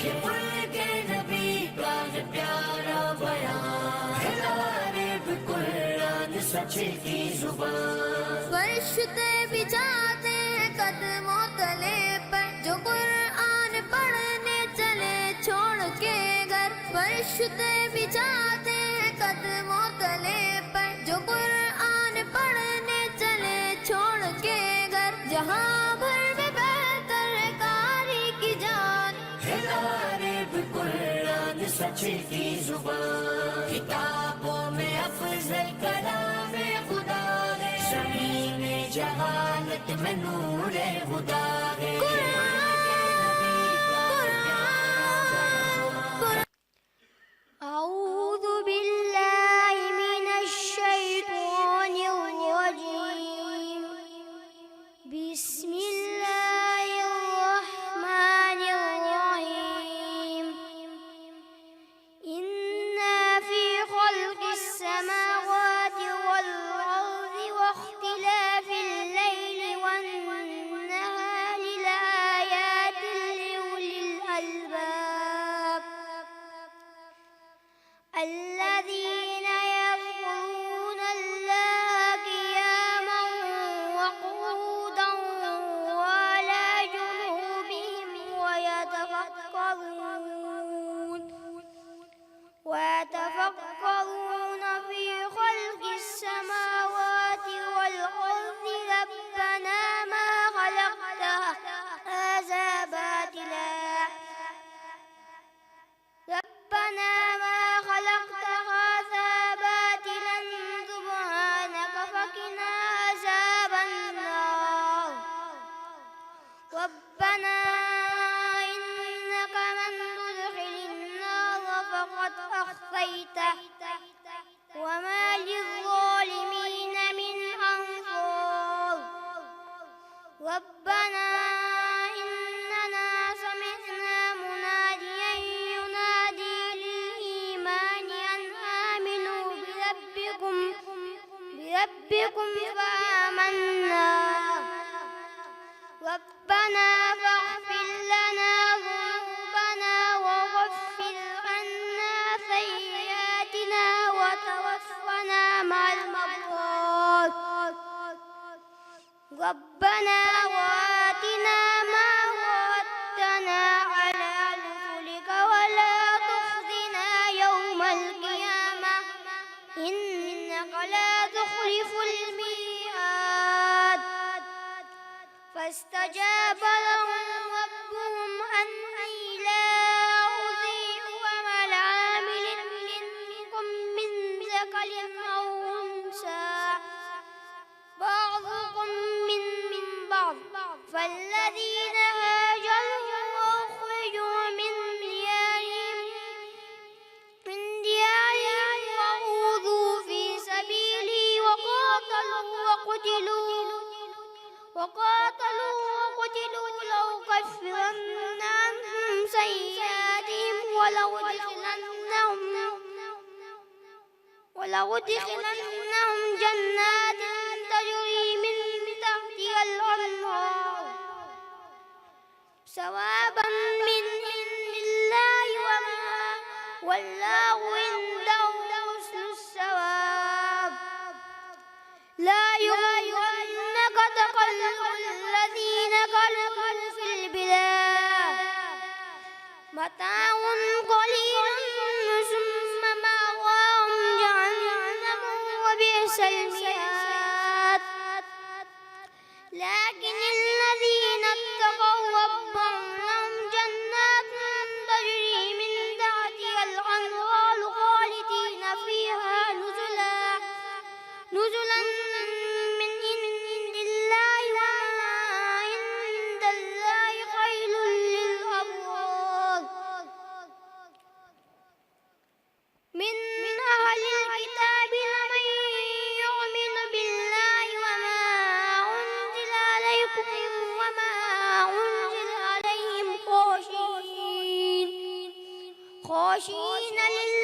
ये मुल्क नबी का है प्यारा बयान है, नारे कुरान सच की जुबान। फरिश्ते भी जाते हैं कदमों तले पर, जो कुरान पढ़ने चले छोड़ के घर। फरिश्ते भी जाते हैं कदमों तले पर, जो कुरान पढ़ने चले छोड़ के घर। जहाँ भर में बेहतर है कारी की जान है, नारे कुरान सच की जुबान। किताबों में अफजल कलाम खुदा है, ज़मीन जहानत में नूरे खुदा है। أعوذ بالله من الشيطان الرجيم. بسم الله الرحمن الرحيم. إنا في خلق السماوات والأرض واختلاف الليل والنهار لآيات لأولي الألباب الذين يذكرون الله قياما وقعودا وعلى جنوبهم ويتفكرون في خلق السماوات والأرض ربنا ما خلقت هذا باطلا سبحانك فقنا عذاب النار. ربنا إنك من تدخل النار فقد أخزيته وما للظالمين من أنصار. ربنا إننا سمعنا مناديا ينادي للإيمان أن آمنوا بربكم فآمنا. ربنا فاغفر لنا ذنوبنا وكفر عنا سيئاتنا وتوفنا مع الأبرار. ربنا وآتنا ما وعدتنا على رسلك ولا تخزنا يوم القيامة إنك لا تخلف الميعاد. فاستجاب لهم ربهم أني لا أضيع عمل عامل منكم من ذكر أو أنثى بعضكم من بعض. فالذين هاجروا وأخرجوا من ديارهم وأوذوا في سبيلي وقاتلوا لأكفرن عنهم سيئاتهم ولأدخلنهم جنات تجري من تحتها الأنهار ثوابا من عند الله والله عنده حسن الثواب. لا يغرنك تقلب الذين كفروا في البلاد متاع قليل ثم مأواهم جهنم وبئس المهاد. لكن الذين اتقوا ربهم لهم جنات تجري من تحتها الأنهار خالدين فيها نزلا من عند الله وما عند الله خير للأبرار. من أهل الكتاب لمن يؤمن بالله وما أنزل عليكم وما أنزل عليهم خاشعين لله